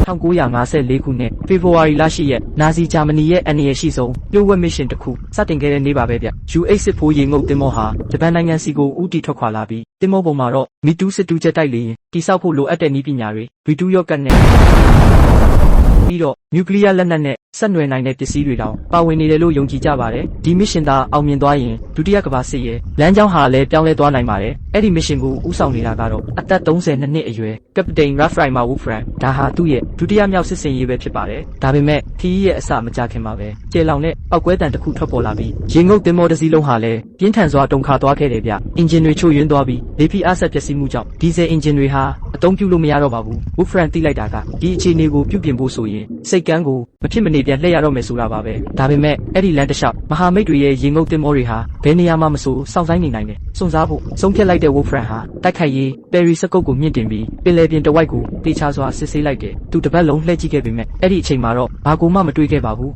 1954 ခုနှစ် ဖေဖော်ဝါရီလ 8 ရက် နာဇီဂျာမနီရဲ့အန္တရာယ်ရှိဆုံးလျှို့ဝှက်မစ်ရှင်တစ်ခုစတင်ခဲ့တဲ့နေ့ပါပဲဗျ U8 စစ်ဖိုးရေငုပ်သင်္ဘောဟာဂျပန်နိုင်ငံစီကိုဦးတည်ထွက်ခွာလာပြီးသင်္ဘောပေါ်မှာတော့မီတူးစစ်တူးချက်တိုက်လေရင်တိစောက်ဖို့လိုအပ်တဲ့နည်းပညာတွေဗီတူးရော့ကတ်နဲ့ပြီးတော့နျူကလ িয়ার လက်နက်နဲ့ဆက်နွယ်နိုင်တဲ့ပစ္စည်းတွေတောင်ပါဝင်နေတယ်လို့ယုံကြည်ကြပါတယ်ဒီမစ်ရှင်သားအောင်မြင်သွားရင်ဒုတိယကမ္ဘာစစ်ရဲ့လမ်းကြောင်းဟာလည်းပြောင်းလဲသွားနိုင်ပါတယ်အဲ့ဒီမစ်ရှင်ကိုဦးဆောင်နေတာကတော့အသက်32နှစ်အရွယ်ကပတိန် Ralph Reimer Wolfram ဒါဟာသူ့ရဲ့ဒုတိယမြောက်စစ်စင်ရေးပဲဖြစ်ပါတယ်ဒါပေမဲ့ခီးရဲ့အစမကြခင်မှာပဲကျေလောင်နဲ့ပောက်ကွဲတံတစ်ခုထွက်ပေါ်လာပြီးရေငုပ်သင်္ဘောတစ်စီးလုံးဟာလည်းပြင်းထန်စွာတုန်ခါသွားခဲ့တယ်ဗျအင်ဂျင်တွေချို့ယွင်းသွားပြီးလေဖိအားဆက်ပျက်စီးမှုကြောင့်ဒီဇယ်အင်ဂျင်တွေဟာအသုံးပြုလို့မရတော့ပါဘူး Wolfram သိလိုက်တာကဒီအခြေအနေကိုပြုပြင်ဖို့ဆိုရင်စိတ်ကန်းကိုမဖြစ်မနေပြန်လှည့်ရတော့မယ်ဆိုတာပါပဲဒါပေမဲ့အဲ့ဒီလမ်းတစ်လျှောက်မဟာမိတ်တွေရဲ့ရေငုပ်သင်္ဘောတွေဟာဘယ်နေရာမှမဆိုစောင့်ဆိုင်းနေနိုင်တယ်စွန့်စားဖို့ဆုံးဖြတ်လိုက်တဲ့ Wolfram ဟာတိုက်ခိုက်ရေးပယ်ရီစကုတ်ကိုမြင့်တင်ပြီးပင်လယ်ပြင်တဝိုက်ကိုတေချာစွာစစ်ဆေးလိုက်တယ်သူတပတ်လုံးလှည့်ကြည့်ခဲ့ပေမဲ့အဲ့ဒီအချိန်မှာတော့ဘာကိုမှမတွေ့ခဲ့ပါဘူး